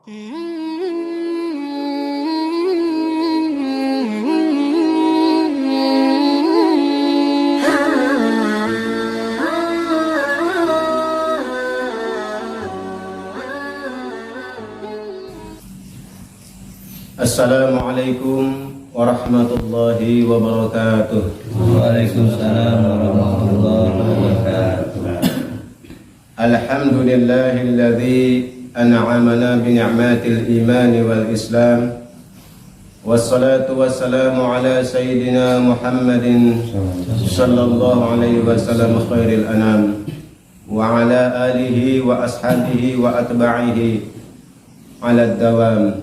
Assalamualaikum warahmatullahi wabarakatuh. Waalaikumsalam warahmatullahi wabarakatuh. Alhamdulillahilladzi an'amana bi ni'matil iman wal islam. Wassalatu wassalamu ala sayyidina Muhammadin sallallahu alaihi wasallam khairil anam wa ala alihi wa ashabihi wa atba'ihi ala dawam.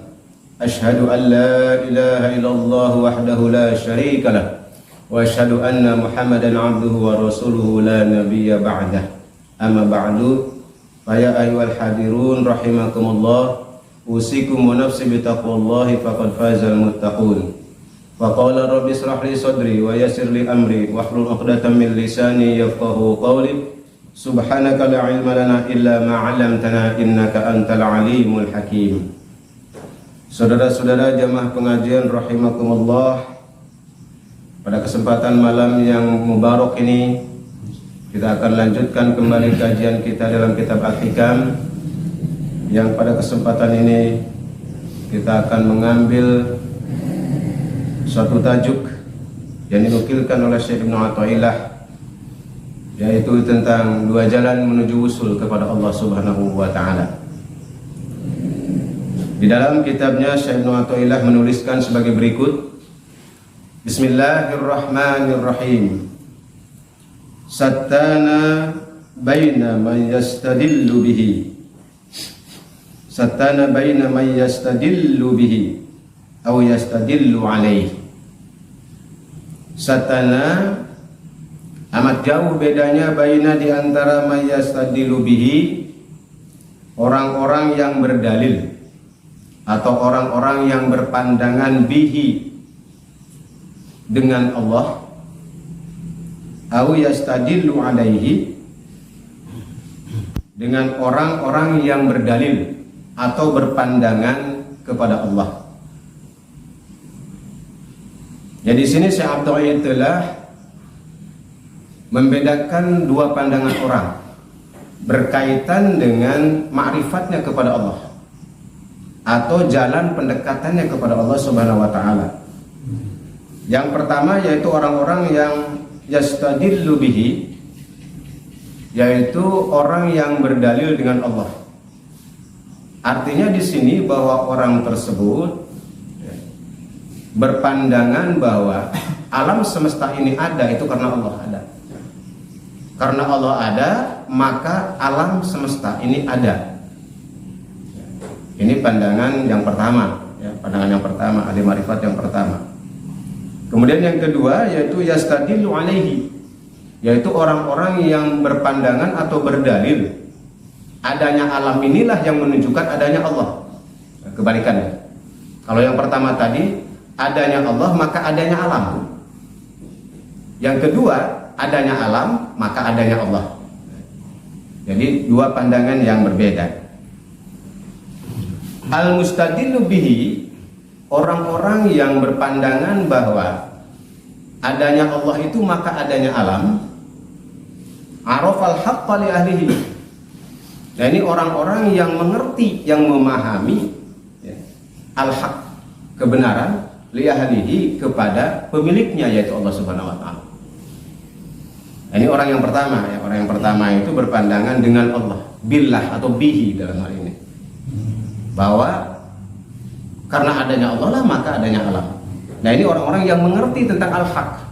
Ashhadu an la ilaha illallah wahdahu la syarika lah wa ashhadu anna Muhammadan abduhu wa rasuluhu la nabiyya ba'dah. Amma ba'du, fa ya ayyuhal hadirun rahimakumullah, usikum wa nafsi bi taqwallahi faqad fazal muttaqun. Wa qala rabbi ishrah li sadri wa yassir li amri wahlul 'uqdatam min lisani yafqahu qawli. Subhanaka la ilma lana illa ma 'allamtana innaka antal alimul hakim. Saudara-saudara jamaah pengajian rahimakumullah, pada kesempatan malam yang mubarak ini kita akan lanjutkan kembali kajian kita dalam kitab Al-Hikam, yang pada kesempatan ini kita akan mengambil suatu tajuk yang dinukilkan oleh Syekh Ibnu Athaillah, yaitu tentang dua jalan menuju usul kepada Allah Subhanahu wa taala. Di dalam kitabnya Syekh Ibnu Athaillah menuliskan sebagai berikut: Bismillahirrahmanirrahim. Sattana baina man yastadillu bihi. Sattana baina man yastadillu bihi aw yastadillu alaihi. Sattana amat jauh bedanya baina di antara man yastadillu bihi, orang-orang yang berdalil atau orang-orang yang berpandangan bihi dengan Allah, au yastadillu alaihi, dengan orang-orang yang berdalil atau berpandangan kepada Allah. Jadi sini Syekh Abdul telah membedakan dua pandangan orang berkaitan dengan ma'rifatnya kepada Allah atau jalan pendekatannya kepada Allah Subhanahu wa taala. Yang pertama yaitu orang-orang yang yastadillu bihi, yaitu orang yang berdalil dengan Allah. Artinya di sini bahwa orang tersebut berpandangan bahwa alam semesta ini ada itu karena Allah ada. Karena Allah ada, maka alam semesta ini ada. Ini pandangan yang pertama, ya, pandangan yang pertama, ahli marifat yang pertama. Kemudian yang kedua yaitu yastadillu alaihi, yaitu orang-orang yang berpandangan atau berdalil adanya alam inilah yang menunjukkan adanya Allah. Kebalikannya. Kalau yang pertama tadi adanya Allah maka adanya alam. Yang kedua adanya alam maka adanya Allah. Jadi dua pandangan yang berbeda. Al-mustadillu bihi, orang-orang yang berpandangan bahwa adanya Allah itu maka adanya alam. Arafal haqqa li ahlihi. Nah, ini orang-orang yang mengerti, yang memahami ya, al-haq, kebenaran, li ahlihi, kepada pemiliknya yaitu Allah Subhanahu wa taala. Nah, ini orang yang pertama ya, orang yang pertama itu berpandangan dengan Allah, billah atau bihi dalam hal ini. Bahwa karena adanya Allah lah maka adanya alam. Nah, ini orang-orang yang mengerti tentang al-haq,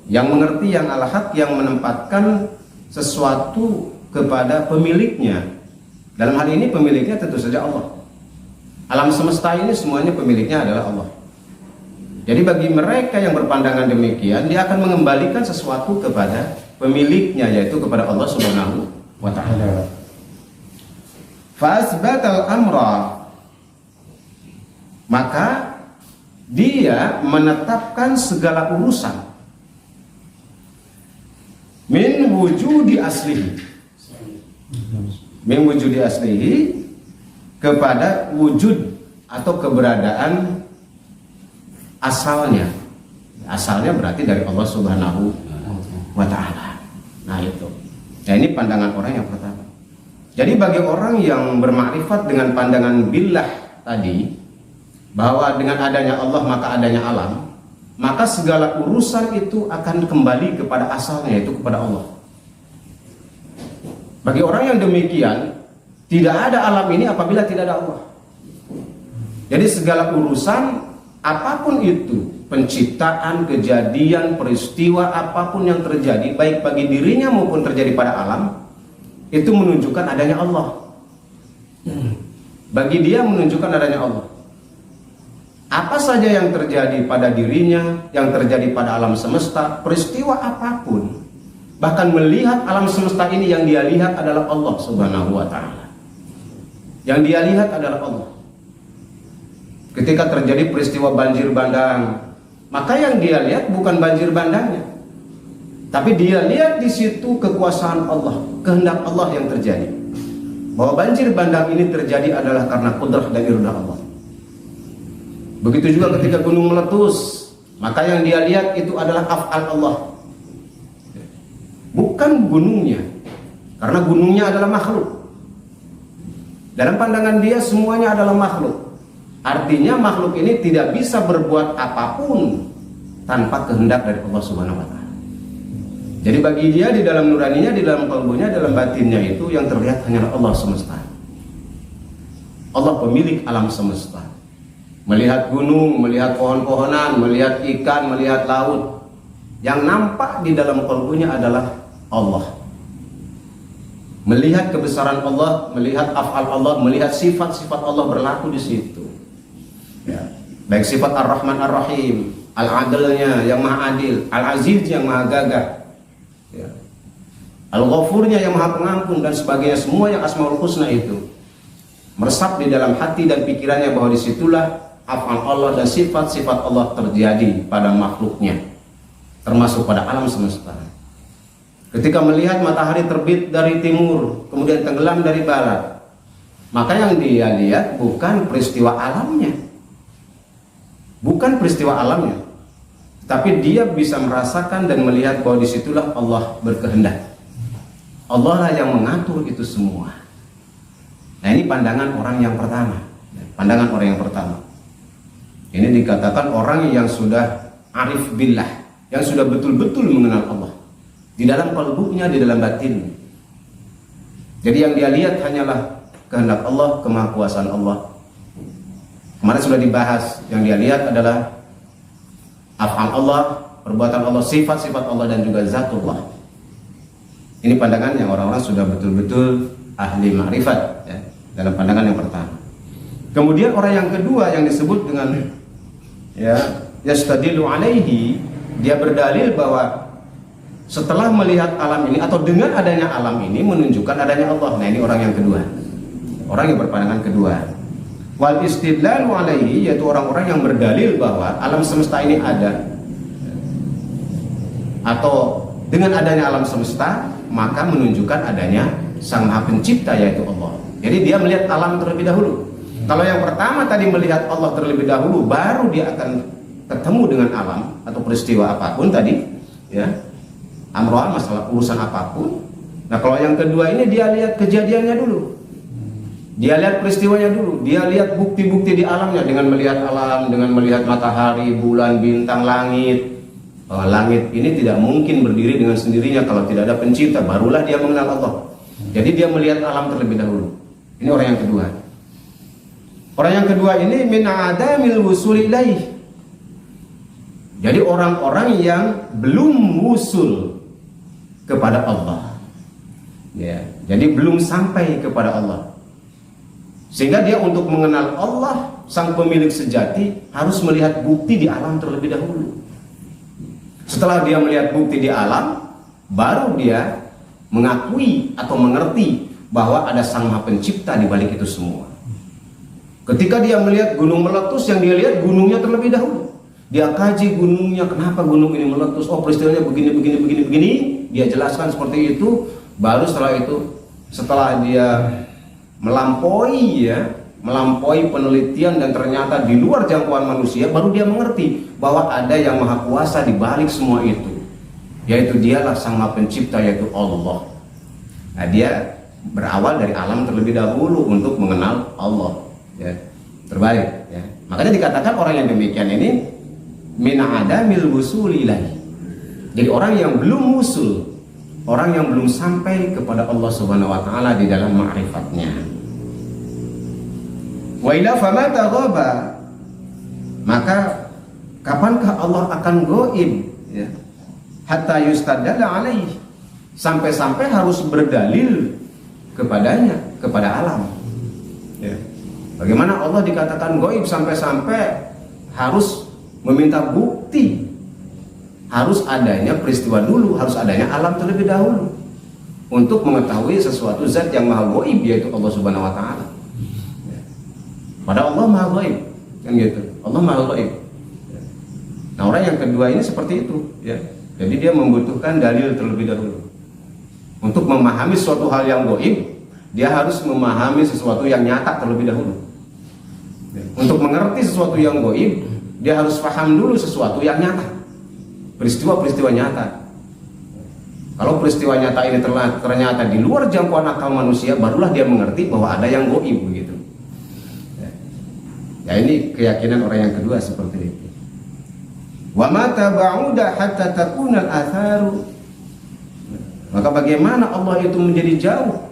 yang mengerti yang al-haq, yang menempatkan sesuatu kepada pemiliknya. Dalam hal ini pemiliknya tentu saja Allah. Alam semesta ini semuanya pemiliknya adalah Allah. Jadi bagi mereka yang berpandangan demikian, dia akan mengembalikan sesuatu kepada pemiliknya, yaitu kepada Allah Subhanahu wa taala. Fasbatal amra, maka dia menetapkan segala urusan min wujudi aslihi, min wujudi aslihi, kepada wujud atau keberadaan asalnya. Asalnya berarti dari Allah Subhanahu wa Ta'ala. Nah itu. Nah ini pandangan orang yang pertama. Jadi bagi orang yang bermakrifat dengan pandangan billah tadi, bahwa dengan adanya Allah maka adanya alam, maka segala urusan itu akan kembali kepada asalnya, yaitu kepada Allah. Bagi orang yang demikian, tidak ada alam ini apabila tidak ada Allah. Jadi segala urusan apapun itu, penciptaan, kejadian, peristiwa apapun yang terjadi, baik bagi dirinya maupun terjadi pada alam, itu menunjukkan adanya Allah. Bagi dia menunjukkan adanya Allah. Apa saja yang terjadi pada dirinya, yang terjadi pada alam semesta, peristiwa apapun, bahkan melihat alam semesta ini, yang dia lihat adalah Allah Subhanahu wa Ta'ala. Yang dia lihat adalah Allah. Ketika terjadi peristiwa banjir bandang, maka yang dia lihat bukan banjir bandangnya, tapi dia lihat di situ kekuasaan Allah, kehendak Allah yang terjadi. Bahwa banjir bandang ini terjadi adalah karena kudrah dan iradah Allah. Begitu juga ketika gunung meletus, maka yang dia lihat itu adalah af'al Allah, bukan gunungnya, karena gunungnya adalah makhluk. Dalam pandangan dia semuanya adalah makhluk. Artinya makhluk ini tidak bisa berbuat apapun tanpa kehendak dari Allah Subhanahu wa Ta'ala. Jadi bagi dia di dalam nuraninya, di dalam kalbunya, dalam batinnya itu yang terlihat hanyalah Allah semesta. Allah pemilik alam semesta. Melihat gunung, melihat pohon-pohonan, melihat ikan, melihat laut, yang nampak di dalam kalbunya adalah Allah. Melihat kebesaran Allah, melihat af'al Allah, melihat sifat-sifat Allah berlaku di situ. Ya. Baik sifat Ar-Rahman Ar-Rahim, Al-Adilnya yang maha adil, Al-Aziz yang maha gagah, ya. Al-Ghafurnya yang maha pengampun, dan sebagainya. Semua yang Asmaul Husna itu meresap di dalam hati dan pikirannya, bahwa disitulah af'al Allah dan sifat-sifat Allah terjadi pada makhluknya, termasuk pada alam semesta. Ketika melihat matahari terbit dari timur, kemudian tenggelam dari barat, maka yang dia lihat bukan peristiwa alamnya, bukan peristiwa alamnya, tapi dia bisa merasakan dan melihat bahwa disitulah Allah berkehendak. Allah lah yang mengatur itu semua. Nah ini pandangan orang yang pertama. Pandangan orang yang pertama. Ini dikatakan orang yang sudah arif billah, yang sudah betul-betul mengenal Allah di dalam kalbunya, di dalam batin. Jadi yang dia lihat hanyalah kehendak Allah, kemahakuasaan Allah. Kemarin sudah dibahas, yang dia lihat adalah af'al Allah, perbuatan Allah, sifat-sifat Allah, dan juga zatullah. Ini pandangan yang orang-orang sudah betul-betul ahli ma'rifat, ya, dalam pandangan yang pertama. Kemudian orang yang kedua yang disebut dengan yastadilu alaihi, dia berdalil bahwa setelah melihat alam ini atau dengan adanya alam ini menunjukkan adanya Allah. Nah ini orang yang kedua, orang yang berpandangan kedua. Wal istidlalu alaihi, yaitu orang-orang yang berdalil bahwa alam semesta ini ada, atau dengan adanya alam semesta maka menunjukkan adanya Sang Maha Pencipta, yaitu Allah. Jadi dia melihat alam terlebih dahulu. Kalau yang pertama tadi melihat Allah terlebih dahulu, baru dia akan ketemu dengan alam atau peristiwa apapun tadi, ya, amro'an, masalah urusan apapun. Nah kalau yang kedua ini dia lihat kejadiannya dulu, dia lihat peristiwanya dulu, dia lihat bukti-bukti di alamnya, dengan melihat alam, dengan melihat matahari, bulan, bintang, langit. Langit ini tidak mungkin berdiri dengan sendirinya kalau tidak ada pencipta, barulah dia mengenal Allah. Jadi dia melihat alam terlebih dahulu. Ini orang yang kedua. Orang yang kedua ini min adamil wusul ilaih. Jadi orang-orang yang belum wusul kepada Allah, ya, jadi belum sampai kepada Allah, sehingga dia untuk mengenal Allah sang pemilik sejati harus melihat bukti di alam terlebih dahulu. Setelah dia melihat bukti di alam, baru dia mengakui atau mengerti bahwa ada Sang Maha Pencipta di balik itu semua. Ketika dia melihat gunung meletus, yang dia lihat gunungnya terlebih dahulu. Dia kaji gunungnya, kenapa gunung ini meletus, oh peristiwanya begini, dia jelaskan seperti itu. Baru setelah itu, setelah dia melampaui, ya, melampaui penelitian dan ternyata di luar jangkauan manusia, baru dia mengerti bahwa ada yang maha kuasa di balik semua itu, yaitu dialah sang maha pencipta, yaitu Allah. Nah, dia berawal dari alam terlebih dahulu untuk mengenal Allah, ya. Terbalik, ya. Makanya dikatakan orang yang demikian ini min adamil wusuli ilahi. Jadi orang yang belum wusul, orang yang belum sampai kepada Allah Subhanahu wa taala di dalam ma'rifatnya. Wa ila famata ghaba, maka kapankah Allah akan goib, ya? Hatta yustadalla alaihi, sampai-sampai harus berdalil kepadanya, kepada alam, ya. Bagaimana Allah dikatakan goib sampai-sampai harus meminta bukti, harus adanya peristiwa dulu, harus adanya alam terlebih dahulu untuk mengetahui sesuatu zat yang maha goib, yaitu Allah Subhanahu wa taala. Pada Allah maha gaib, kan gitu. Allah maha gaib. Nah, orang yang kedua ini seperti itu, ya. Jadi dia membutuhkan dalil terlebih dahulu. Untuk memahami suatu hal yang gaib, dia harus memahami sesuatu yang nyata terlebih dahulu. Ya. Untuk mengerti sesuatu yang gaib, dia harus paham dulu sesuatu yang nyata. Peristiwa-peristiwa nyata. Kalau peristiwa nyata ini ternyata di luar jangkauan akal manusia, barulah dia mengerti bahwa ada yang gaib, begitu. Ya, ini keyakinan orang yang kedua seperti itu. Wa mata ba'uda hatta takuna al-atharu. Maka bagaimana Allah itu menjadi jauh,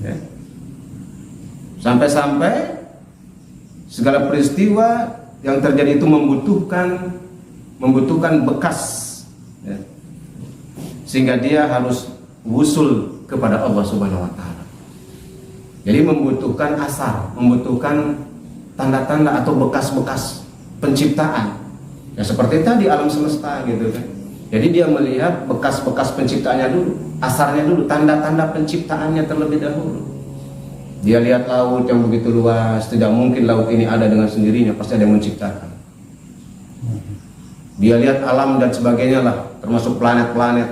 ya. Sampai-sampai segala peristiwa yang terjadi itu membutuhkan bekas, ya. Sehingga dia harus wusul kepada Allah Subhanahu wa taala. Jadi membutuhkan asar, membutuhkan tanda-tanda atau bekas-bekas penciptaan, ya, seperti tadi alam semesta, gitu kan. Jadi dia melihat bekas-bekas penciptaannya dulu, asarnya dulu, tanda-tanda penciptaannya terlebih dahulu. Dia lihat laut yang begitu luas, tidak mungkin laut ini ada dengan sendirinya, pasti ada yang menciptakan. Dia lihat alam dan sebagainya lah, termasuk planet-planet.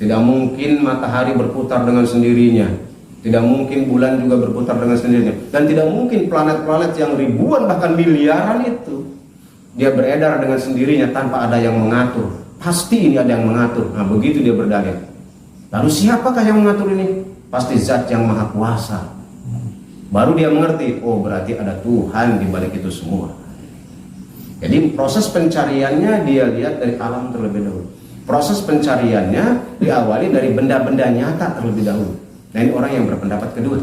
Tidak mungkin matahari berputar dengan sendirinya. Tidak mungkin bulan juga berputar dengan sendirinya, dan tidak mungkin planet-planet yang ribuan bahkan miliaran itu dia beredar dengan sendirinya tanpa ada yang mengatur. Pasti ini ada yang mengatur. Nah, begitu dia berdalil. Lalu siapakah yang mengatur ini? Pasti zat yang maha kuasa. Baru dia mengerti, oh berarti ada Tuhan di balik itu semua. Jadi proses pencariannya dia lihat dari alam terlebih dahulu. Proses pencariannya diawali dari benda-benda nyata terlebih dahulu. Nah, ini orang yang berpendapat kedua.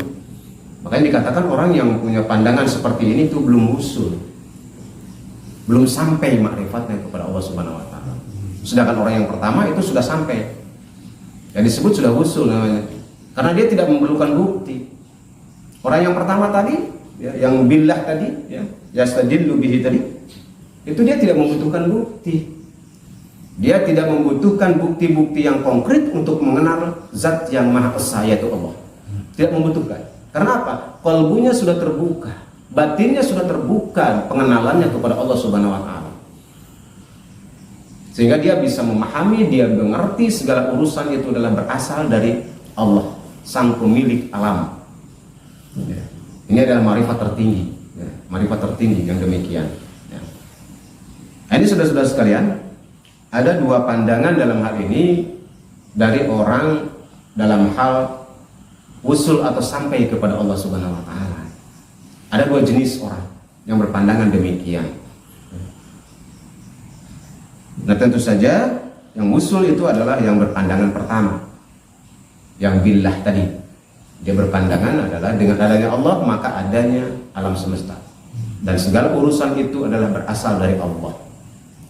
Makanya dikatakan orang yang punya pandangan seperti ini itu belum usul, belum sampai makrifatnya kepada Allah Subhanahu wa taala. Sedangkan orang yang pertama itu sudah sampai. Yang disebut sudah usul namanya. Karena dia tidak memerlukan bukti. Orang yang pertama tadi, ya, yang billah tadi, ya, yastadillu bihi tadi, itu dia tidak membutuhkan bukti. Dia tidak membutuhkan bukti-bukti yang konkret untuk mengenal zat yang maha esa, yaitu Allah. Tidak membutuhkan. Karena apa? Qalbunya sudah terbuka, batinnya sudah terbuka pengenalannya kepada Allah Subhanahu wa taala. Sehingga dia bisa memahami, dia mengerti segala urusan itu adalah berasal dari Allah, sang pemilik alam. Ya. Ini adalah ma'rifat tertinggi, ya. Ma'rifat tertinggi yang demikian. Ya. Nah, ini saudara-saudara sekalian, ada dua pandangan dalam hal ini dari orang dalam hal usul atau sampai kepada Allah Subhanahu wa taala. Ada dua jenis orang yang berpandangan demikian. Nah, tentu saja yang usul itu adalah yang berpandangan pertama, yang billah tadi. Dia berpandangan adalah dengan adanya Allah maka adanya alam semesta, dan segala urusan itu adalah berasal dari Allah,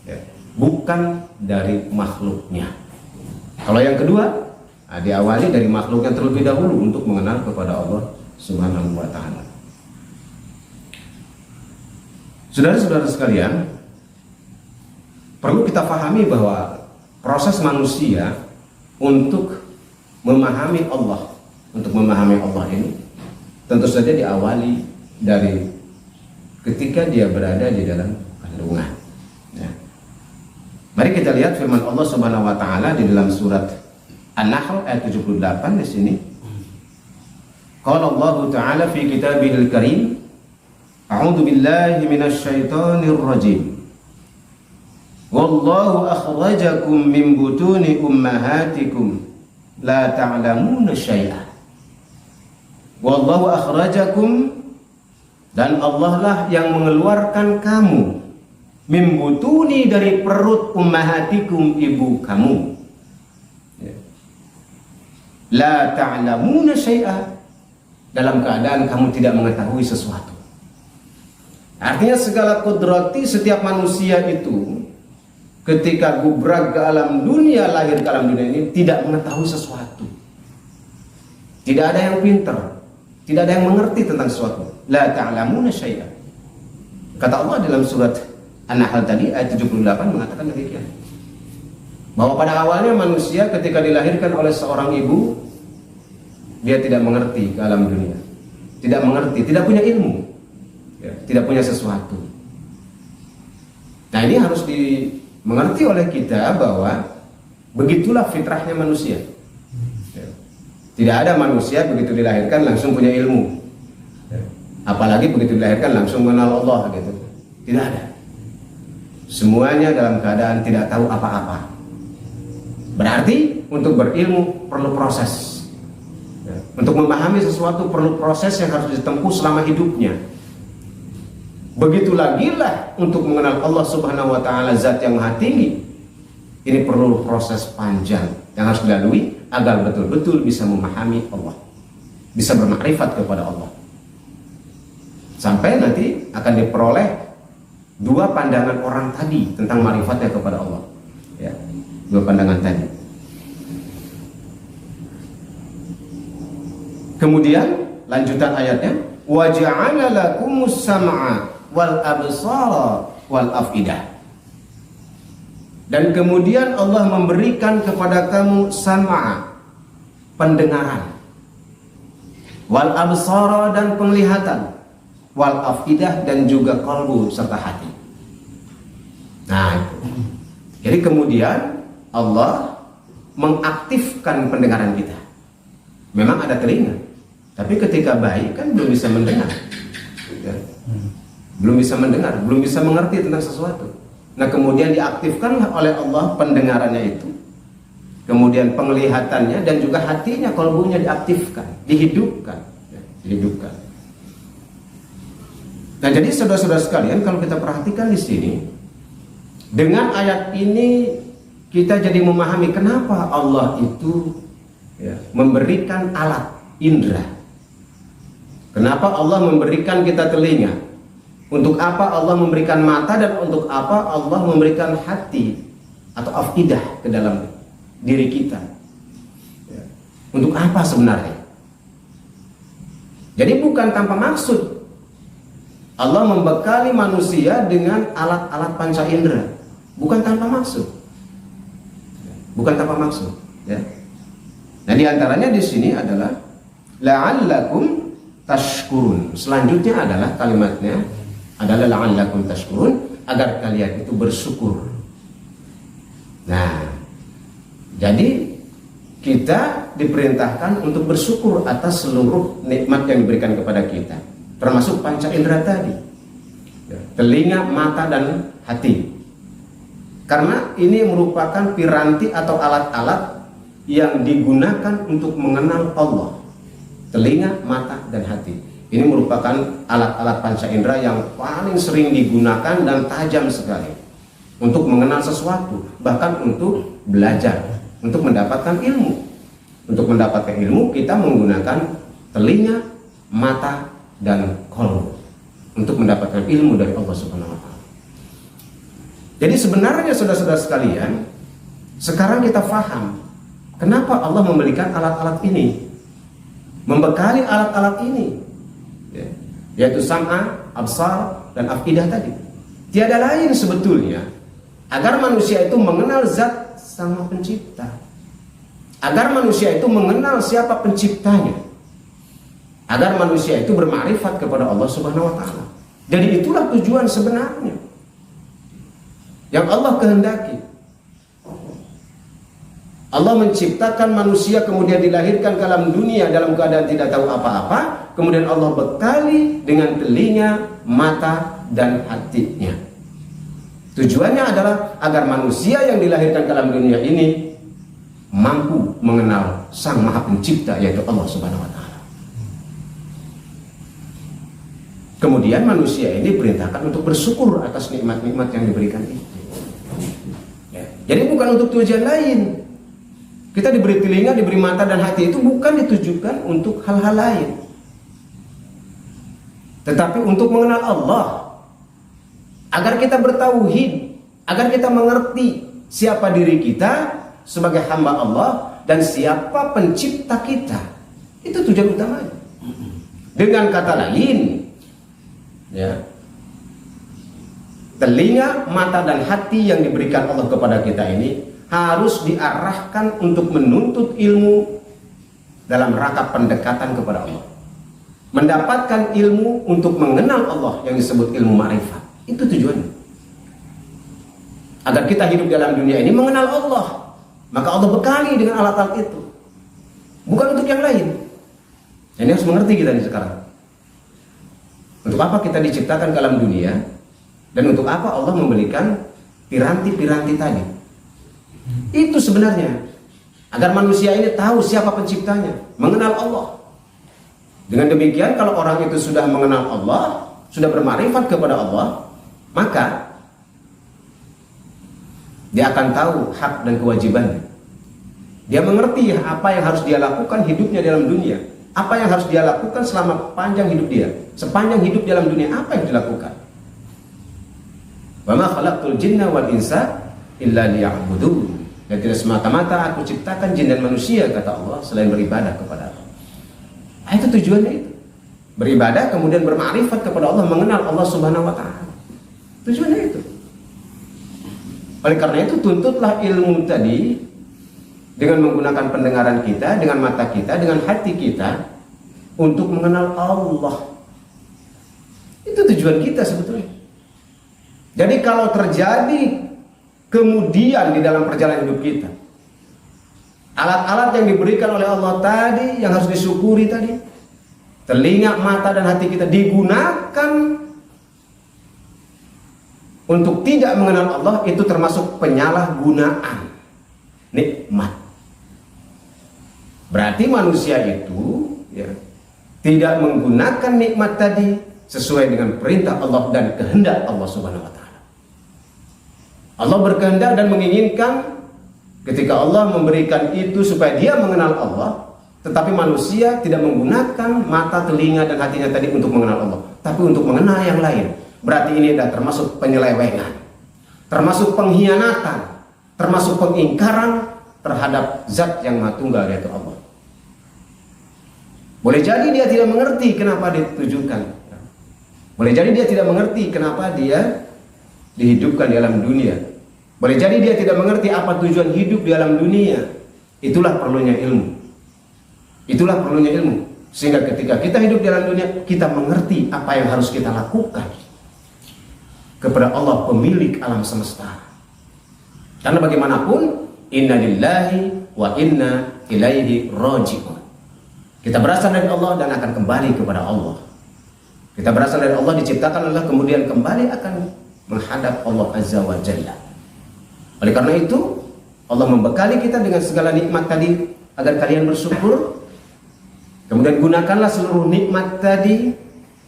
ya, bukan dari makhluknya. Kalau yang kedua, diawali dari makhluknya terlebih dahulu untuk mengenal kepada Allah Subhanahu wa taala. Saudara-saudara sekalian, perlu kita pahami bahwa proses manusia untuk memahami Allah, ini tentu saja diawali dari ketika dia berada di dalam kandungan. Ya. Mari kita lihat firman Allah Subhanahu wa taala di dalam surat An-Nahl ayat 78 di sini. Qala Allah Ta'ala fi kitabihil karim A'udzu billahi minasyaitonir rajim. Wallahu akhrajakum min butuni ummahatikum la ta'lamuna syai'a. Wallahu akhrajakum, dan Allah lah yang mengeluarkan kamu, min butuni, dari perut ummahatikum, ibu kamu. La ta'lamuna syai'a, dalam keadaan kamu tidak mengetahui sesuatu. Artinya segala kudrati setiap manusia itu ketika gubrak ke alam dunia, lahir ke alam dunia ini tidak mengetahui sesuatu. Tidak ada yang pintar, tidak ada yang mengerti tentang sesuatu. La ta'lamuna syai'a. Kata Allah dalam surat An-Nahl tadi ayat 78 mengatakan demikian. Bahwa pada awalnya manusia ketika dilahirkan oleh seorang ibu, dia tidak mengerti ke alam dunia, tidak mengerti, tidak punya ilmu, ya, tidak punya sesuatu. Nah, ini harus dimengerti oleh kita bahwa begitulah fitrahnya manusia. Ya. Tidak ada manusia begitu dilahirkan langsung punya ilmu, ya. Apalagi begitu dilahirkan langsung mengenal Allah gitu. Tidak ada. Semuanya dalam keadaan tidak tahu apa-apa. Berarti untuk berilmu perlu proses, ya. Untuk memahami sesuatu perlu proses yang harus ditempuh selama hidupnya. Begitu lagi lah untuk mengenal Allah Subhanahu wa Ta'ala, zat yang maha tinggi. Ini perlu proses panjang yang harus dilalui agar betul-betul bisa memahami Allah, bisa bermakrifat kepada Allah, sampai nanti akan diperoleh dua pandangan orang tadi tentang makrifatnya kepada Allah, ya. Dua pandangan tadi. Kemudian lanjutan ayatnya, wa ja'ala lakumus sam'a wal absara wal afidah. Dan kemudian Allah memberikan kepada kamu sam'a, pendengaran, wal absara, dan penglihatan, wal afidah, dan juga qalbu serta hati. Nah, itu. Jadi kemudian Allah mengaktifkan pendengaran kita. Memang ada telinga, tapi ketika bayi kan belum bisa mendengar, ya. Belum bisa mendengar, belum bisa mengerti tentang sesuatu. Nah, kemudian diaktifkan oleh Allah pendengarannya itu, kemudian penglihatannya, dan juga hatinya, qalbunya diaktifkan, dihidupkan, ya, dihidupkan. Nah, jadi saudara-saudara sekalian, kalau kita perhatikan di sini, dengan ayat ini kita jadi memahami kenapa Allah itu, ya, memberikan alat indera. Kenapa Allah memberikan kita telinga? Untuk apa Allah memberikan mata, dan untuk apa Allah memberikan hati atau afidah ke dalam diri kita? Ya. Untuk apa sebenarnya? Jadi bukan tanpa maksud Allah membekali manusia dengan alat-alat panca indera. Bukan tanpa maksud. Bukan tanpa maksud, ya. Nah, diantaranya di sini adalah la'allakum tashkurun. Selanjutnya adalah kalimatnya adalah la'allakum tashkurun, agar kalian itu bersyukur. Nah, jadi kita diperintahkan untuk bersyukur atas seluruh nikmat yang diberikan kepada kita, termasuk panca indera tadi, ya, telinga, mata, dan hati. Karena ini merupakan piranti atau alat-alat yang digunakan untuk mengenal Allah. Telinga, mata, dan hati. Ini merupakan alat-alat panca indera yang paling sering digunakan dan tajam sekali untuk mengenal sesuatu, bahkan untuk belajar, untuk mendapatkan ilmu. Untuk mendapatkan ilmu kita menggunakan telinga, mata, dan qalbu untuk mendapatkan ilmu dari Allah Subhanahu wa Ta'ala. Jadi sebenarnya saudara-saudara sekalian, sekarang kita paham kenapa Allah memberikan alat-alat ini, membekali alat-alat ini, ya, yaitu sam'a, absar, dan afidah tadi. Tiada lain sebetulnya agar manusia itu mengenal zat Sang Pencipta, agar manusia itu mengenal siapa penciptanya, agar manusia itu bermakrifat kepada Allah Subhanahu wa Ta'ala. Jadi itulah tujuan sebenarnya yang Allah kehendaki. Allah menciptakan manusia kemudian dilahirkan ke alam dunia dalam keadaan tidak tahu apa-apa, kemudian Allah bekali dengan telinga, mata, dan hatinya. Tujuannya adalah agar manusia yang dilahirkan ke dalam dunia ini mampu mengenal Sang Maha Pencipta, yaitu Allah Subhanahu wa Ta'ala. Kemudian manusia ini diperintahkan untuk bersyukur atas nikmat-nikmat yang diberikan itu. Ya. Jadi bukan untuk tujuan lain. Kita diberi telinga, diberi mata dan hati itu bukan ditujukan untuk hal-hal lain, tetapi untuk mengenal Allah, agar kita bertauhid, agar kita mengerti siapa diri kita sebagai hamba Allah dan siapa pencipta kita. Itu tujuan utamanya. Dengan kata lain, ya, telinga, mata dan hati yang diberikan Allah kepada kita ini harus diarahkan untuk menuntut ilmu dalam rangka pendekatan kepada Allah, mendapatkan ilmu untuk mengenal Allah yang disebut ilmu ma'rifat. Itu tujuannya, agar kita hidup dalam dunia ini mengenal Allah. Maka Allah bekali dengan alat-alat itu, bukan untuk yang lain. Ini harus mengerti kita nih sekarang. Untuk apa kita diciptakan dalam dunia, dan untuk apa Allah memberikan piranti-piranti tadi. Itu sebenarnya agar manusia ini tahu siapa penciptanya, mengenal Allah. Dengan demikian, kalau orang itu sudah mengenal Allah, sudah bermakrifat kepada Allah, maka dia akan tahu hak dan kewajibannya. Dia mengerti apa yang harus dia lakukan hidupnya dalam dunia, apa yang harus dia lakukan selama panjang hidup dia. Sepanjang hidup dalam dunia, apa yang dilakukan? Wa ma khalaqtul jinna wal insa illa liya'budun. Dan tidak semata-mata aku ciptakan jin dan manusia, kata Allah, selain beribadah kepada Allah. Itu tujuannya itu. Beribadah kemudian bermakrifat kepada Allah, mengenal Allah Subhanahu wa Ta'ala. Tujuannya itu. Oleh karena itu tuntutlah ilmu tadi dengan menggunakan pendengaran kita, dengan mata kita, dengan hati kita untuk mengenal Allah. Itu tujuan kita sebetulnya. Jadi kalau terjadi kemudian di dalam perjalanan hidup kita, alat-alat yang diberikan oleh Allah tadi, yang harus disyukuri tadi, telinga, mata, dan hati kita digunakan untuk tidak mengenal Allah, itu termasuk penyalahgunaan nikmat. Berarti manusia itu ya, tidak menggunakan nikmat tadi sesuai dengan perintah Allah dan kehendak Allah Subhanahu wa Ta'ala. Allah berkehendak dan menginginkan ketika Allah memberikan itu supaya dia mengenal Allah, tetapi manusia tidak menggunakan mata, telinga, dan hatinya tadi untuk mengenal Allah, tapi untuk mengenal yang lain. Berarti ini adalah termasuk penyelewengan, termasuk pengkhianatan, termasuk pengingkaran terhadap Zat yang Maha Tunggal, yaitu Allah. Boleh jadi dia tidak mengerti kenapa ditujukan, boleh jadi dia tidak mengerti kenapa dia dihidupkan di alam dunia, boleh jadi dia tidak mengerti apa tujuan hidup di alam dunia. Itulah perlunya ilmu. Itulah perlunya ilmu. Sehingga ketika kita hidup di alam dunia, kita mengerti apa yang harus kita lakukan kepada Allah, pemilik alam semesta. Karena bagaimanapun, inna lillahi wa inna ilaihi raji'un. Kita berasal dari Allah dan akan kembali kepada Allah. Kita berasal dari Allah, diciptakan Allah, kemudian kembali akan menghadap Allah Azza wa Jalla. Oleh karena itu, Allah membekali kita dengan segala nikmat tadi agar kalian bersyukur. Kemudian gunakanlah seluruh nikmat tadi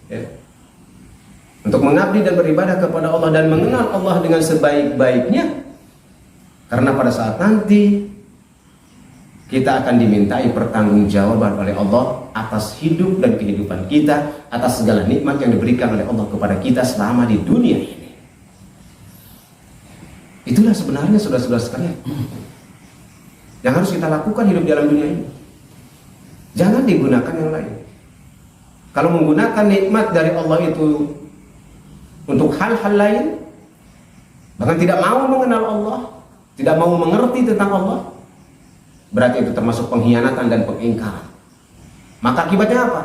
ya, untuk mengabdi dan beribadah kepada Allah dan mengenal Allah dengan sebaik-baiknya. Karena pada saat nanti kita akan dimintai pertanggungjawaban oleh Allah atas hidup dan kehidupan kita, atas segala nikmat yang diberikan oleh Allah kepada kita selama di dunia ini. Itulah sebenarnya saudara-saudara sekalian yang harus kita lakukan hidup di dalam dunia ini. Jangan digunakan yang lain. Kalau menggunakan nikmat dari Allah itu untuk hal-hal lain, bahkan tidak mau mengenal Allah, tidak mau mengerti tentang Allah, berarti itu termasuk pengkhianatan dan pengingkaran. Maka akibatnya apa?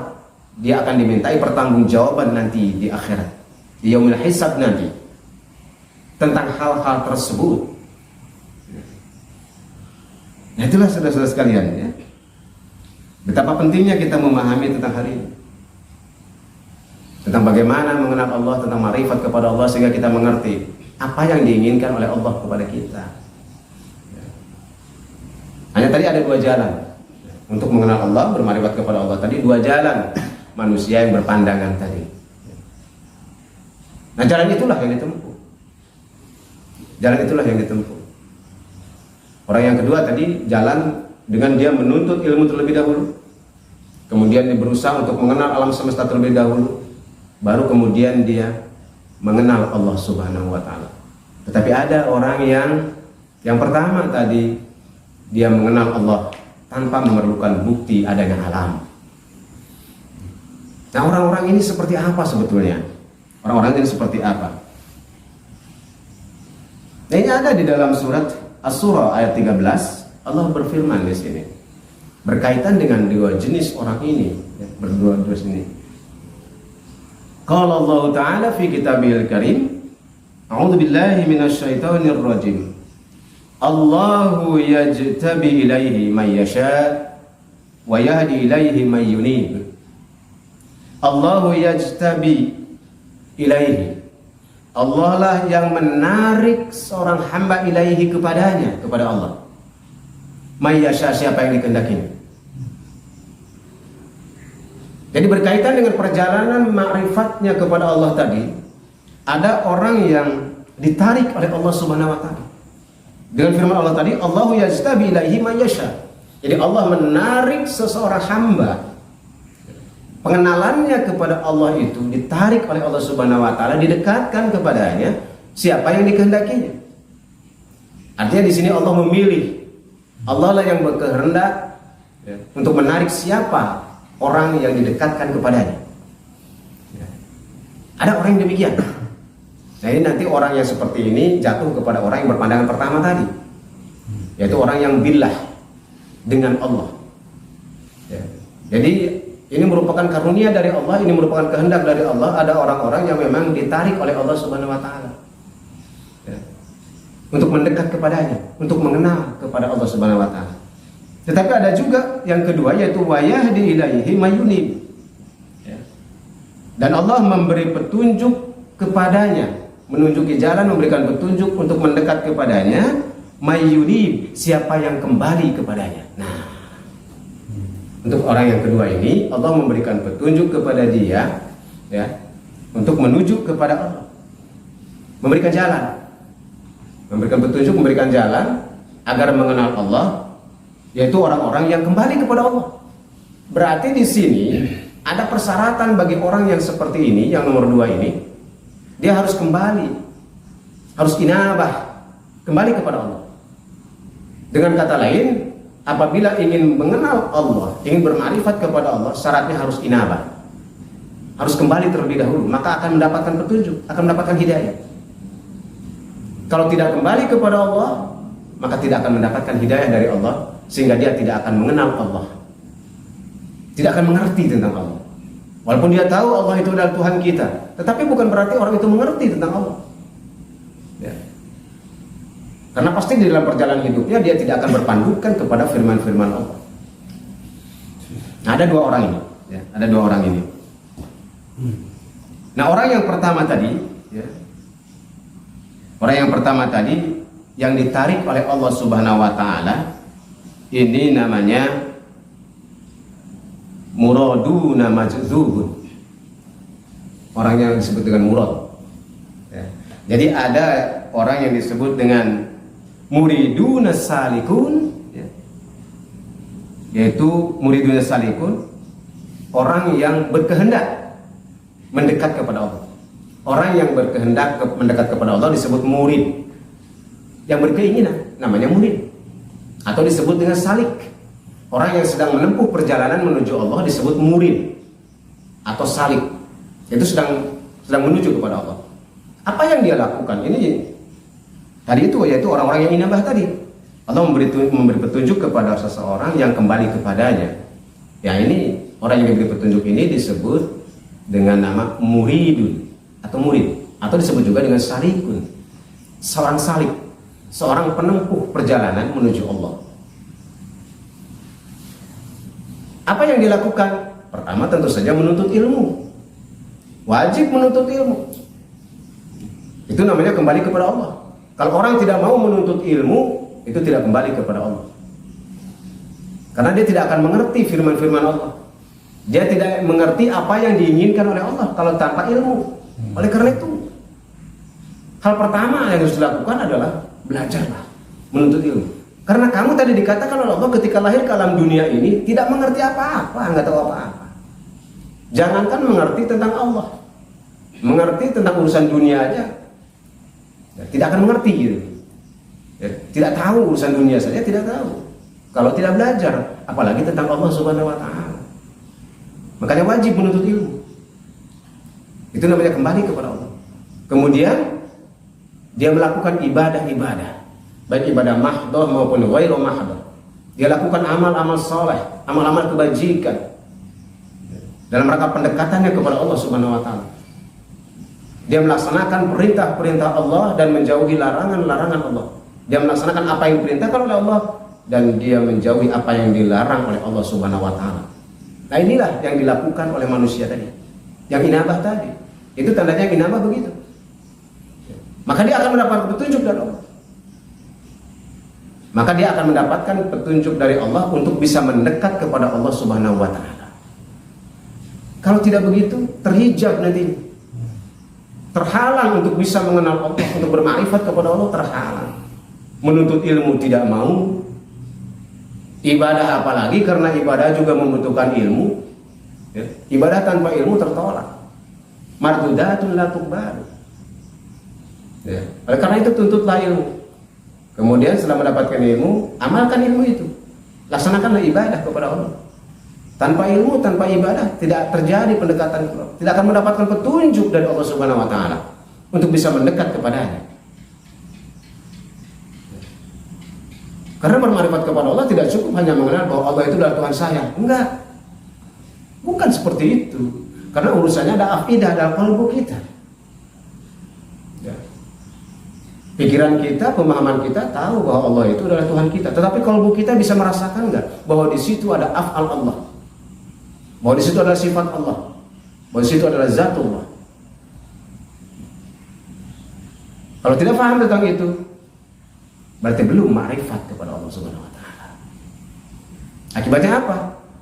Dia akan dimintai pertanggungjawaban nanti di akhirat, di yaumil hisab nanti, tentang hal-hal tersebut. Nah, itulah saudara-saudara sekalian ya, betapa pentingnya kita memahami tentang hal ini. tentang bagaimana mengenal Allah, tentang ma'rifat kepada Allah, sehingga kita mengerti apa yang diinginkan oleh Allah kepada kita. Hanya tadi ada dua jalan untuk mengenal Allah, berma'rifat kepada Allah. Tadi dua jalan manusia yang berpandangan tadi. Nah, jalan itulah yang ditempuh. Jalan itulah yang ditempuh. Orang yang kedua tadi jalan dengan dia menuntut ilmu terlebih dahulu, kemudian dia berusaha untuk mengenal alam semesta terlebih dahulu, baru kemudian dia mengenal Allah Subhanahu wa Ta'ala. Tetapi ada orang yang pertama tadi, dia mengenal Allah tanpa memerlukan bukti adanya alam. Nah, orang-orang ini seperti apa sebetulnya? Orang-orang ini seperti apa? Nah, ini ada di dalam surat As-Surah ayat 13. Allah berfirman di sini berkaitan dengan dua jenis orang ini, berdua jenis ini. Qala Allah Ta'ala fi kitabihil karim, a'udzu billahi minasyaitonir rajim. Allahu yajtabi ilaihi man yasha wa yahdi ilaihi man yunib. Allahu yajtabi ilaihi. Allah lah yang menarik seorang hamba ilaihi kepadanya, kepada Allah. May yasha, siapa yang dikehendakinya. Jadi berkaitan dengan perjalanan ma'rifatnya kepada Allah tadi, ada orang yang ditarik oleh Allah Subhanahu wa Ta'ala. Dengan firman Allah tadi, Allahu yajtabi ilaihi may yasha. Jadi Allah menarik seseorang hamba. Pengenalannya kepada Allah itu ditarik oleh Allah Subhanahu wa Ta'ala, didekatkan kepadanya siapa yang dikehendakinya. Artinya di sini Allah memilih. Allah lah yang berkehendak untuk menarik siapa orang yang didekatkan kepadanya. Ada orang yang demikian. Nah, ini nanti orang yang seperti ini jatuh kepada orang yang berpandangan pertama tadi, yaitu orang yang billah dengan Allah. Jadi ini merupakan karunia dari Allah, ini merupakan kehendak dari Allah. Ada orang-orang yang memang ditarik oleh Allah Subhanahu wa Ta'ala untuk mendekat kepadanya, untuk mengenal kepada Allah Subhanahu wa Ta'ala. Tetapi ada juga yang kedua, yaitu wayahdi ilaihi mayunib. Dan Allah memberi petunjuk kepadanya, menunjuki jalan, memberikan petunjuk untuk mendekat kepadanya, mayunib, siapa yang kembali kepadanya. Nah, untuk orang yang kedua ini Allah memberikan petunjuk kepada dia, untuk menuju kepada Allah, memberikan jalan, memberikan petunjuk, memberikan jalan agar mengenal Allah, yaitu orang-orang yang kembali kepada Allah. Berarti di sini ada persyaratan bagi orang yang seperti ini, yang nomor dua ini, dia harus kembali, harus inabah, kembali kepada Allah. Dengan kata lain, apabila ingin mengenal Allah, ingin bermarifat kepada Allah, syaratnya harus inabah, harus kembali terlebih dahulu, maka akan mendapatkan petunjuk, akan mendapatkan hidayah. Kalau tidak kembali kepada Allah, maka tidak akan mendapatkan hidayah dari Allah, sehingga dia tidak akan mengenal Allah, tidak akan mengerti tentang Allah. Walaupun dia tahu Allah itu adalah Tuhan kita, tetapi bukan berarti orang itu mengerti tentang Allah. Karena pasti di dalam perjalanan hidupnya dia tidak akan berpandukan kepada firman-firman Allah. Nah, ada dua orang ini, ada dua orang ini. Nah, orang yang pertama tadi, orang yang pertama tadi yang ditarik oleh Allah Subhanahu wa Ta'ala, ini namanya muraduna majdzubun. Orang yang disebut dengan murad. Jadi ada orang yang disebut dengan muriduna salikun, yaitu muriduna salikun, orang yang berkehendak mendekat kepada Allah. Orang yang berkehendak mendekat kepada Allah disebut murid. Yang berkeinginan namanya murid, atau disebut dengan salik. Orang yang sedang menempuh perjalanan menuju Allah disebut murid atau salik. Itu sedang menuju kepada Allah. Apa yang dia lakukan? Ini tadi itu, yaitu orang-orang yang inabah tadi. Allah memberi petunjuk kepada seseorang yang kembali kepadanya. Ya, ini orang yang diberi petunjuk ini disebut dengan nama muridun atau murid, atau disebut juga dengan salikun, seorang salik, seorang penempuh perjalanan menuju Allah. Apa yang dilakukan? Pertama tentu saja menuntut ilmu. Wajib menuntut ilmu. Itu namanya kembali kepada Allah. Kalau orang tidak mau menuntut ilmu, itu tidak kembali kepada Allah. Karena dia tidak akan mengerti firman-firman Allah. Dia tidak mengerti apa yang diinginkan oleh Allah kalau tanpa ilmu. Oleh karena itu, hal pertama yang harus dilakukan adalah belajarlah menuntut ilmu. Karena kamu tadi dikatakan oleh Allah ketika lahir ke alam dunia ini tidak mengerti apa-apa, nggak tahu apa-apa. Jangankan mengerti tentang Allah, mengerti tentang urusan dunia aja, ya, tidak akan mengerti gitu. Ya, tidak tahu urusan dunia saja tidak tahu. Kalau tidak belajar, apalagi tentang Allah Subhanahu Wa Taala. Makanya wajib menuntut ilmu. Itu namanya kembali kepada Allah. Kemudian dia melakukan ibadah-ibadah, baik ibadah mahdhah maupun ghairu mahdhah. Dia lakukan amal-amal saleh, amal-amal kebajikan dalam rangka pendekatannya kepada Allah Subhanahu Wa Taala. Dia melaksanakan perintah-perintah Allah dan menjauhi larangan-larangan Allah. Dia melaksanakan apa yang diperintahkan oleh Allah dan dia menjauhi apa yang dilarang oleh Allah Subhanahu Wa Taala. Nah inilah yang dilakukan oleh manusia tadi, yang inabah tadi. Itu tandanya inabah begitu. Maka dia akan mendapatkan petunjuk dari Allah. Maka dia akan mendapatkan petunjuk dari Allah untuk bisa mendekat kepada Allah Subhanahu Wa Taala. Kalau tidak begitu, terhijab nanti, terhalang untuk bisa mengenal Allah, untuk bermakrifat kepada Allah, terhalang. Menuntut ilmu tidak mau. Ibadah apalagi, karena ibadah juga membutuhkan ilmu, ya. Ibadah tanpa ilmu tertolak. Mardudatun la tuqbalu. Ya. Oleh karena itu tuntutlah ilmu. Kemudian setelah mendapatkan ilmu, amalkan ilmu itu. Laksanakanlah ibadah kepada Allah. Tanpa ilmu, tanpa ibadah tidak terjadi pendekatan kepada Allah. Tidak akan mendapatkan petunjuk dari Allah Subhanahu Wa Taala untuk bisa mendekat kepadanya. Karena bermakrifat kepada Allah tidak cukup hanya mengenal bahwa Allah itu adalah Tuhan saya. Enggak. Bukan seperti itu. Karena urusannya ada aqidah dalam kalbu kita. Ya. Pikiran kita, pemahaman kita tahu bahwa Allah itu adalah Tuhan kita. Tetapi kalbu kita bisa merasakan enggak bahwa di situ ada af'al Allah. Bahwa di situ adalah sifat Allah. Bahwa di situ adalah zatullah. Kalau tidak paham tentang itu, berarti belum ma'rifat kepada Allah Subhanahu Wa Taala. Akibatnya apa?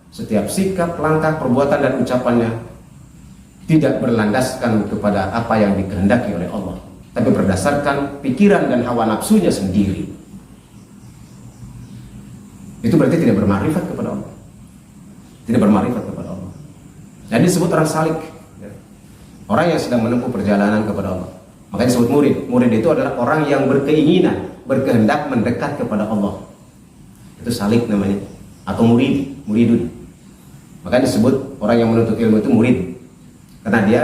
Setiap sikap, langkah, perbuatan dan ucapannya tidak berlandaskan kepada apa yang dikehendaki oleh Allah, tapi berdasarkan pikiran dan hawa nafsunya sendiri. Itu berarti tidak berma'rifat kepada Allah. Tidak berma'rifat kepada Allah. Jadi disebut orang salik, orang yang sedang menempuh perjalanan kepada Allah. Makanya disebut murid. Murid itu adalah orang yang berkeinginan, berkehendak mendekat kepada Allah. Itu salik namanya. Atau muridun. Makanya disebut orang yang menuntut ilmu itu murid. Karena dia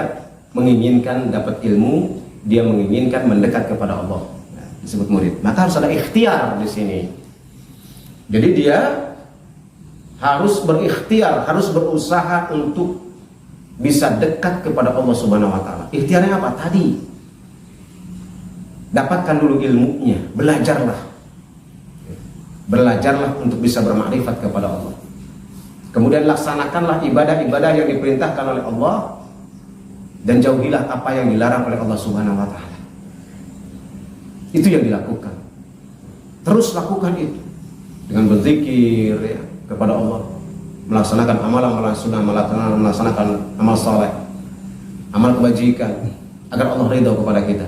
menginginkan dapat ilmu, dia menginginkan mendekat kepada Allah. Nah, disebut murid. Maka harus ada ikhtiar di sini. Jadi dia harus berikhtiar, harus berusaha untuk bisa dekat kepada Allah Subhanahu Wa Taala. Ikhtiarnya apa? Tadi dapatkan dulu ilmunya, belajarlah untuk bisa bermakrifat kepada Allah. Kemudian laksanakanlah ibadah-ibadah yang diperintahkan oleh Allah dan jauhilah apa yang dilarang oleh Allah Subhanahu Wa Taala. Itu yang dilakukan. Terus lakukan itu dengan berzikir ya, kepada Allah, melaksanakan amalan-amalan sunnah, melaksanakan amal saleh, amal kebajikan agar Allah ridha kepada kita.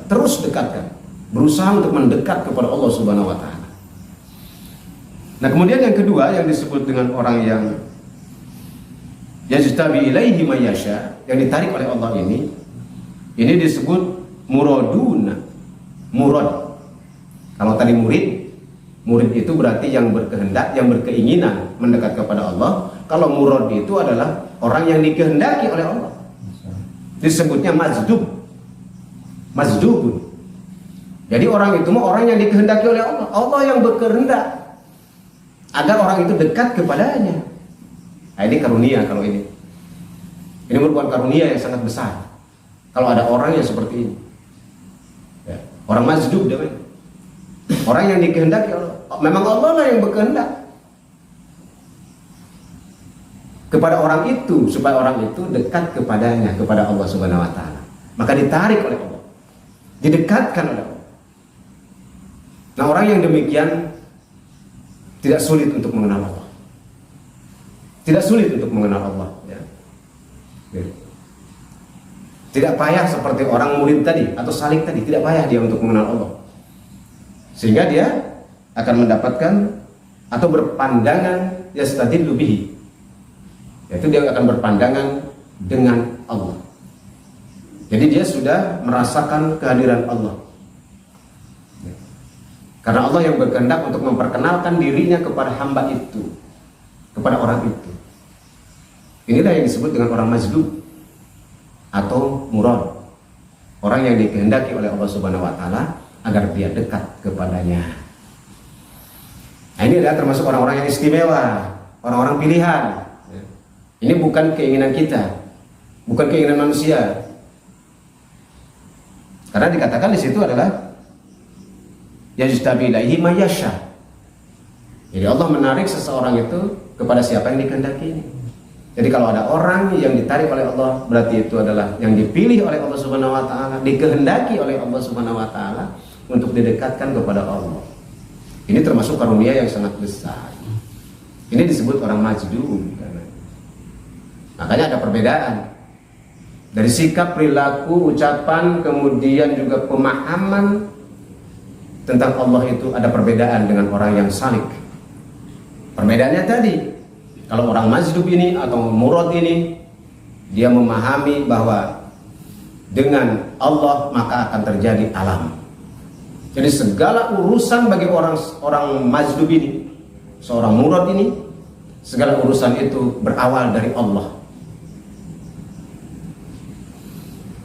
Terus dekatkan, berusaha untuk mendekat kepada Allah Subhanahu Wa Taala. Nah kemudian yang kedua yang disebut dengan orang yang yajtabi ilaihi may yasha, yang ditarik oleh Allah ini disebut muraduna. Murad. Kalau tadi murid itu berarti yang berkehendak, yang berkeinginan mendekat kepada Allah. Kalau murad itu adalah orang yang dikehendaki oleh Allah. Disebutnya majdub. Mazdubun. Jadi orang itu orang yang dikehendaki oleh Allah. Allah yang berkehendak agar orang itu dekat kepadanya. Nah, ini karunia kalau ini. Ini merupakan karunia yang sangat besar. Kalau ada orang yang seperti ini. Ya, orang mazdub namanya. Orang yang dikehendaki Allah. Memang Allah lah yang berkehendak. kepada orang itu supaya orang itu dekat kepadanya, kepada Allah Subhanahu wa taala. Maka ditarik oleh Allah, didekatkan oleh Allah. Nah, orang yang demikian tidak sulit untuk mengenal Allah. Tidak sulit untuk mengenal Allah, ya. Tidak payah seperti orang murid tadi atau salik tadi, tidak payah dia untuk mengenal Allah. Sehingga dia akan mendapatkan atau berpandangan yastadillu bihi. Yaitu dia akan berpandangan dengan Allah. Jadi dia sudah merasakan kehadiran Allah. Karena Allah yang berkehendak untuk memperkenalkan dirinya kepada hamba itu, kepada orang itu. Inilah yang disebut dengan orang majdub atau murad. Orang yang dikehendaki oleh Allah Subhanahu wa taala agar dia dekat kepadanya. Nah, ini adalah termasuk orang-orang yang istimewa, orang-orang pilihan. Ini bukan keinginan kita, bukan keinginan manusia. Karena dikatakan di situ adalah yajtabi ilaihi may yasha. Jadi Allah menarik seseorang itu kepada siapa yang dikehendaki. Jadi kalau ada orang yang ditarik oleh Allah, berarti itu adalah yang dipilih oleh Allah Subhanahu wa taala, dikehendaki oleh Allah Subhanahu wa taala untuk didekatkan kepada Allah. Ini termasuk karunia yang sangat besar. Ini disebut orang majdub. Makanya ada perbedaan dari sikap, perilaku, ucapan, kemudian juga pemahaman tentang Allah itu ada perbedaan dengan orang yang salik. Perbedaannya tadi, kalau orang majdub ini atau murad ini, dia memahami bahwa dengan Allah maka akan terjadi alam. Jadi segala urusan bagi orang majdub ini, seorang murad ini, segala urusan itu berawal dari Allah.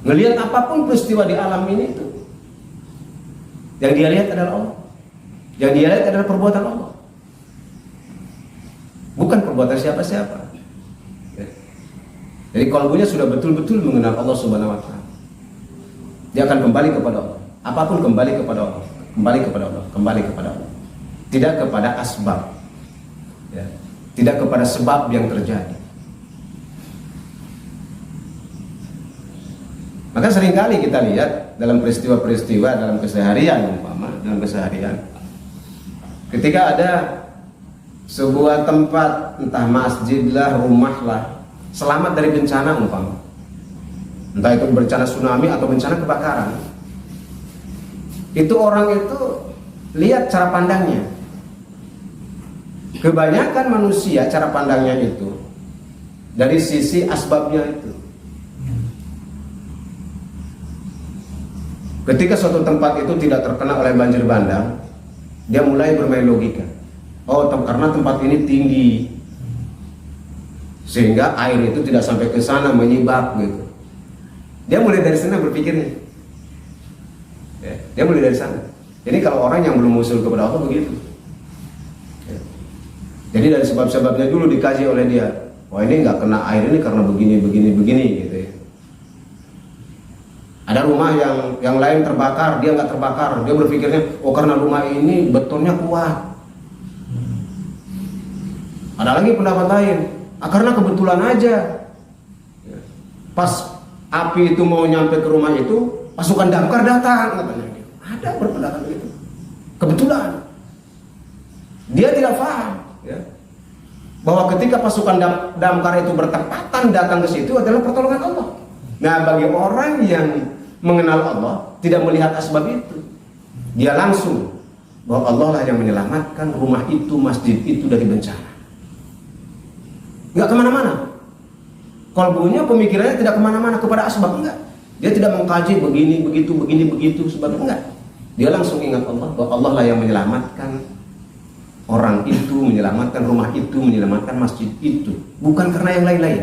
Ngelihat apapun peristiwa di alam ini itu, yang dia lihat adalah Allah. Yang dia lihat adalah perbuatan Allah, bukan perbuatan siapa-siapa. Jadi kalbunya sudah betul-betul mengenal Allah Subhanahu wa taala. Dia akan kembali kepada Allah. Apapun kembali kepada Allah, kembali kepada Allah, kembali kepada Allah. Tidak kepada asbab, ya. Tidak kepada sebab yang terjadi. Maka seringkali kita lihat dalam peristiwa-peristiwa dalam keseharian, umpama dalam keseharian, ketika ada sebuah tempat, entah masjid lah, rumah lah, selamat dari bencana umpama, entah itu bencana tsunami atau bencana kebakaran, itu orang itu lihat cara pandangnya. Kebanyakan manusia cara pandangnya itu dari sisi asbabnya itu. Ketika suatu tempat itu tidak terkena oleh banjir bandang, dia mulai bermain logika. Oh, karena tempat ini tinggi, sehingga air itu tidak sampai ke sana menyibak gitu. Dia mulai dari sana berpikirnya. Ya, dia mulai dari sana. Jadi kalau orang yang belum usul kepada Allah begitu. Ya. Jadi dari sebab-sebabnya dulu dikaji oleh dia. Wah, ini nggak kena air ini karena begini gitu ya. Ada rumah yang lain terbakar, dia nggak terbakar. Dia berpikirnya, oh karena rumah ini betonnya kuat. Ada lagi pendapat lain, karena kebetulan aja. Pas api itu mau nyampe ke rumah itu, pasukan damkar datang, katanya. Ada berpendapat itu. Kebetulan. Dia tidak paham, ya, bahwa ketika pasukan damkar itu bertepatan datang ke situ adalah pertolongan Allah. Nah, bagi orang yang mengenal Allah, tidak melihat asbab itu, dia langsung bahwa Allah lah yang menyelamatkan rumah itu, masjid itu dari bencana. Nggak kemana-mana. Kalbunya, pemikirannya tidak kemana-mana kepada asbab, enggak. Dia tidak mengkaji begini, begitu, sebab enggak. Dia langsung ingat Allah, bahwa Allah lah yang menyelamatkan orang itu, menyelamatkan rumah itu, menyelamatkan masjid itu, bukan karena yang lain-lain.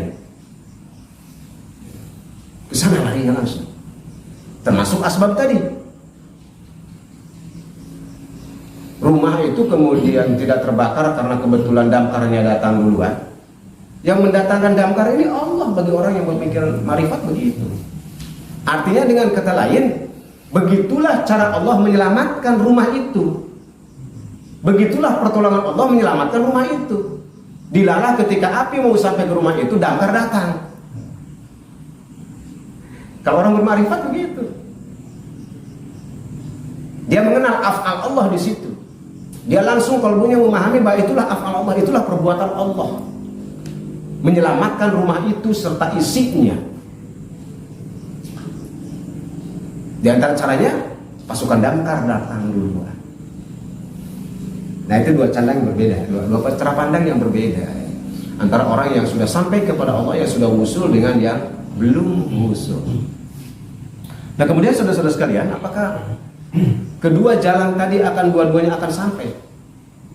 Kesana larinya langsung. Termasuk asbab tadi. Rumah itu kemudian tidak terbakar karena kebetulan damkarnya datang duluan. Yang mendatangkan damkar ini Allah bagi orang yang berpikiran marifat begitu. Artinya dengan kata lain, begitulah cara Allah menyelamatkan rumah itu. Begitulah pertolongan Allah menyelamatkan rumah itu. Dilalah ketika api mau sampai ke rumah itu, damkar datang. Kalau orang bermarifat begitu. Dia mengenal af'al Allah di situ. Dia langsung kalbunya memahami bahwa itulah af'al Allah, itulah perbuatan Allah. Menyelamatkan rumah itu serta isinya. Di antara caranya, pasukan damkar datang duluan. Nah itu dua cara yang berbeda, dua cara pandang yang berbeda. Antara orang yang sudah sampai kepada Allah, yang sudah wusul, dengan yang belum wusul. Nah kemudian saudara-saudara sekalian, apakah kedua jalan tadi akan dua-duanya akan sampai?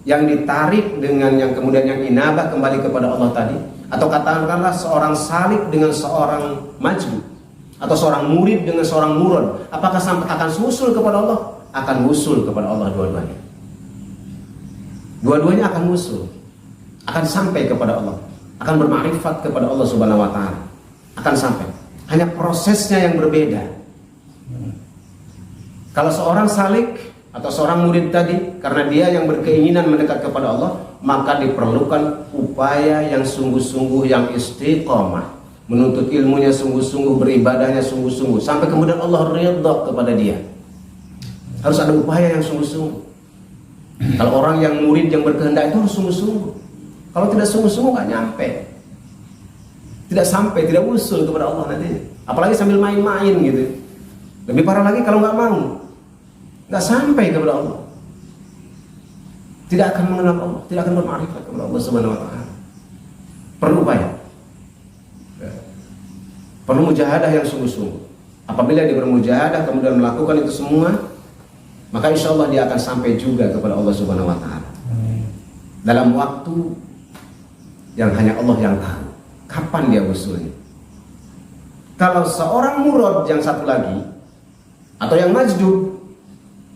Yang ditarik dengan yang kemudian yang inabah kembali kepada Allah tadi, atau katakanlah seorang salik dengan seorang majnun, atau seorang murid dengan seorang murad, apakah sampai akan usul kepada Allah? Akan usul kepada Allah dua-duanya. Dua-duanya akan usul, akan sampai kepada Allah, akan bermakrifat kepada Allah Subhanahu wa taala. Akan sampai. Hanya prosesnya yang berbeda. Kalau seorang salik atau seorang murid tadi, karena dia yang berkeinginan mendekat kepada Allah, maka diperlukan upaya yang sungguh-sungguh, yang istiqomah, menuntut ilmunya sungguh-sungguh, beribadahnya sungguh-sungguh, sampai kemudian Allah ridha kepada dia. Harus ada upaya yang sungguh-sungguh. Kalau orang yang murid yang berkehendak itu harus sungguh-sungguh. Kalau tidak sungguh-sungguh nggak nyampe, tidak sampai, tidak usul kepada Allah nanti. Apalagi sambil main-main gitu. Lebih parah lagi kalau nggak mau, nggak sampai kepada Allah, tidak akan mengenal Allah, tidak akan bermakrifat kepada Allah Subhanahu wa taala. Perlu upaya, perlu mujahadah yang sungguh-sungguh. Apabila dia bermujahadah kemudian melakukan itu semua, maka insya Allah dia akan sampai juga kepada Allah Subhanahu wa taala dalam waktu yang hanya Allah yang tahu kapan dia usulnya. Kalau seorang murad yang satu lagi atau yang majdub,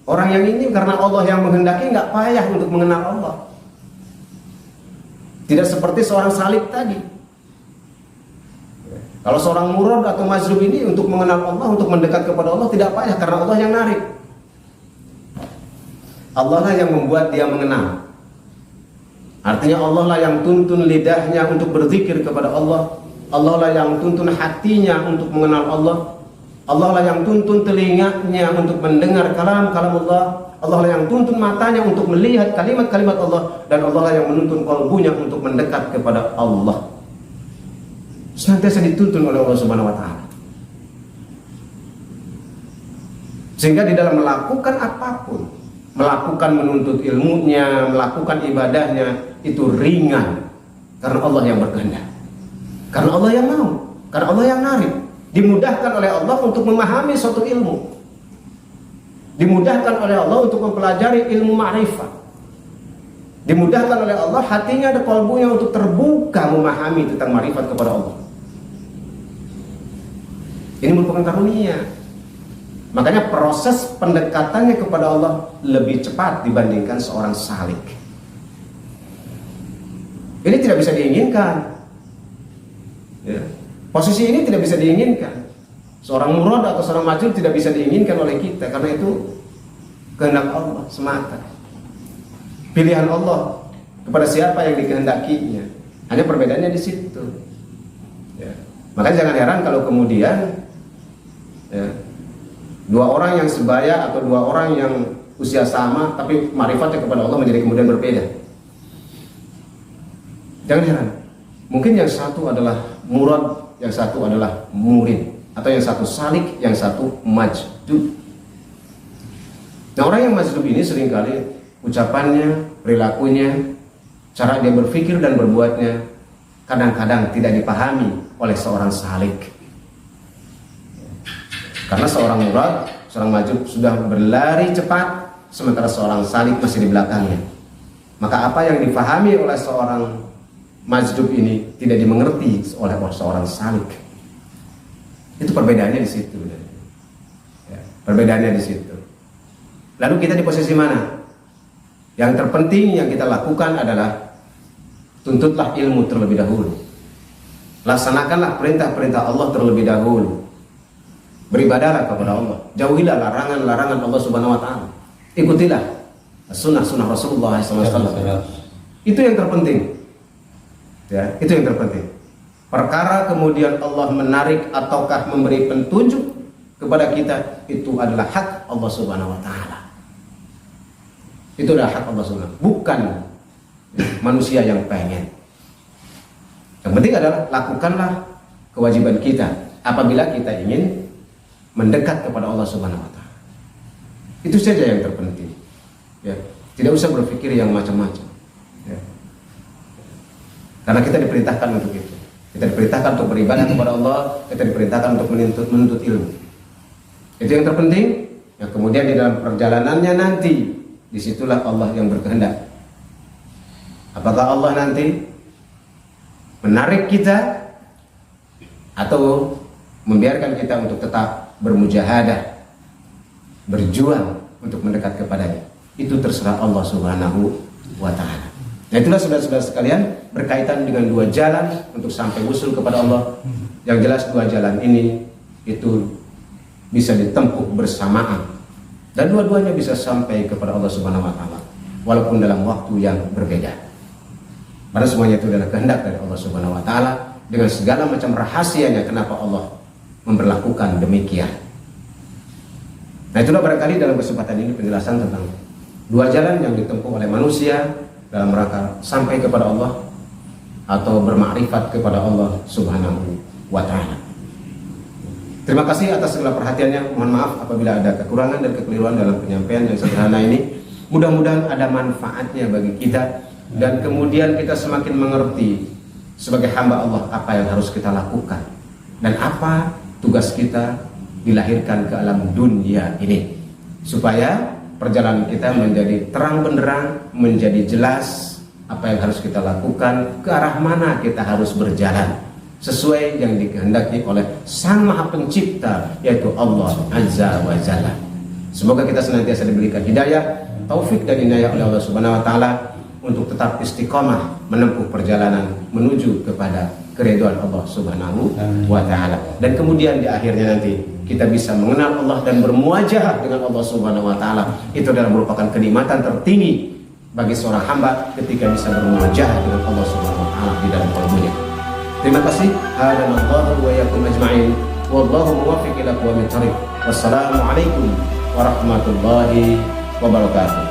orang yang ini karena Allah yang menghendaki nggak payah untuk mengenal Allah. Tidak seperti seorang salik tadi. Kalau seorang murad atau majdub ini untuk mengenal Allah, untuk mendekat kepada Allah tidak payah karena Allah yang narik. Allah lah yang membuat dia mengenal. Artinya Allah lah yang tuntun lidahnya untuk berzikir kepada Allah. Allah lah yang tuntun hatinya untuk mengenal Allah. Allah lah yang tuntun telinganya untuk mendengar kalam-kalam Allah. Allah lah yang tuntun matanya untuk melihat kalimat-kalimat Allah. Dan Allah lah yang menuntun kalbunya untuk mendekat kepada Allah. Senantiasa dituntun oleh Allah Subhanahu wa taala. Sehingga di dalam melakukan apapun, melakukan menuntut ilmunya, melakukan ibadahnya, itu ringan karena Allah yang berkehendak, karena Allah yang mau, karena Allah yang narik. Dimudahkan oleh Allah untuk memahami suatu ilmu, dimudahkan oleh Allah untuk mempelajari ilmu ma'rifat, dimudahkan oleh Allah hatinya dan kalbunya untuk terbuka memahami tentang ma'rifat kepada Allah. Ini merupakan karunia. Makanya proses pendekatannya kepada Allah lebih cepat dibandingkan seorang salik. Ini tidak bisa diinginkan, ya. Posisi ini tidak bisa diinginkan. Seorang murad atau seorang majnun tidak bisa diinginkan oleh kita, karena itu kehendak Allah semata. Pilihan Allah kepada siapa yang dikehendakinya. Hanya perbedaannya di situ, ya. Makanya jangan heran kalau kemudian, ya, dua orang yang sebaya atau dua orang yang usia sama tapi marifatnya kepada Allah menjadi kemudian berbeda. Jangan heran. Mungkin yang satu adalah murad, yang satu adalah murid, atau yang satu salik, yang satu majdub. Nah, orang yang majdub ini seringkali ucapannya, perilakunya, cara dia berpikir dan berbuatnya kadang-kadang tidak dipahami oleh seorang salik. Karena seorang murad, seorang majdub sudah berlari cepat, sementara seorang salik masih di belakangnya. Maka apa yang dipahami oleh seorang majdub ini tidak dimengerti oleh seorang salik. Itu perbedaannya di situ. Ya, perbedaannya di situ. Lalu kita di posisi mana? Yang terpenting yang kita lakukan adalah tuntutlah ilmu terlebih dahulu. Laksanakanlah perintah-perintah Allah terlebih dahulu. Beribadahlah kepada Allah. Jauhilah larangan-larangan Allah Subhanahu wa taala. Ikutilah sunnah-sunnah Rasulullah SAW. Itu yang terpenting. Ya, itu yang terpenting. Perkara kemudian Allah menarik ataukah memberi petunjuk kepada kita, itu adalah hak Allah Subhanahu wa taala. Itu adalah hak Allah Subhanahu, bukan manusia yang pengen. Yang penting adalah lakukanlah kewajiban kita apabila kita ingin mendekat kepada Allah Subhanahu wa taala. Itu saja yang terpenting. Ya, tidak usah berpikir yang macam-macam. Ya. Karena kita diperintahkan untuk itu. Kita diperintahkan untuk beribadah kepada Allah, kita diperintahkan untuk menuntut ilmu. Itu yang terpenting. Ya, kemudian di dalam perjalanannya nanti, disitulah Allah yang berkehendak. Apakah Allah nanti menarik kita atau membiarkan kita untuk tetap bermujahadah, berjuang untuk mendekat kepadanya? Itu terserah Allah Subhanahu wa taala. Nah, itulah saudara-saudara sekalian, berkaitan dengan dua jalan untuk sampai usul kepada Allah. Yang jelas dua jalan ini itu bisa ditempuh bersamaan dan dua-duanya bisa sampai kepada Allah Subhanahu wa taala walaupun dalam waktu yang berbeda. Karena semuanya itu adalah kehendak dari Allah Subhanahu wa taala dengan segala macam rahasianya kenapa Allah memberlakukan demikian. Nah, itulah barangkali dalam kesempatan ini penjelasan tentang dua jalan yang ditempuh oleh manusia dalam rangka sampai kepada Allah atau bermakrifat kepada Allah Subhanahu wa taala. Terima kasih atas segala perhatiannya. Mohon maaf apabila ada kekurangan dan kekeliruan dalam penyampaian yang sederhana ini. Mudah-mudahan ada manfaatnya bagi kita dan kemudian kita semakin mengerti sebagai hamba Allah apa yang harus kita lakukan dan apa tugas kita dilahirkan ke alam dunia ini, supaya perjalanan kita menjadi terang benderang, menjadi jelas apa yang harus kita lakukan, ke arah mana kita harus berjalan sesuai yang dikehendaki oleh Sang Maha Pencipta, yaitu Allah Azza wa Jalla. Semoga kita senantiasa diberikan hidayah, taufik dan inayah oleh Allah Subhanahu wa taala untuk tetap istiqomah menempuh perjalanan menuju kepada keridhaan Allah Subhanahu wa taala. Dan kemudian di akhirnya nanti kita bisa mengenal Allah dan bermuajahah dengan Allah Subhanahu wa taala. Itu adalah merupakan kenikmatan tertinggi bagi seorang hamba ketika bisa bermuajahah dengan Allah Subhanahu wa taala di dalam qalbunya. Terima kasih. Hadanallahu wa iyyakum ajma'in. Wallahu muwaffiq ila aqwamit thariq. Wassalamualaikum warahmatullahi wabarakatuh.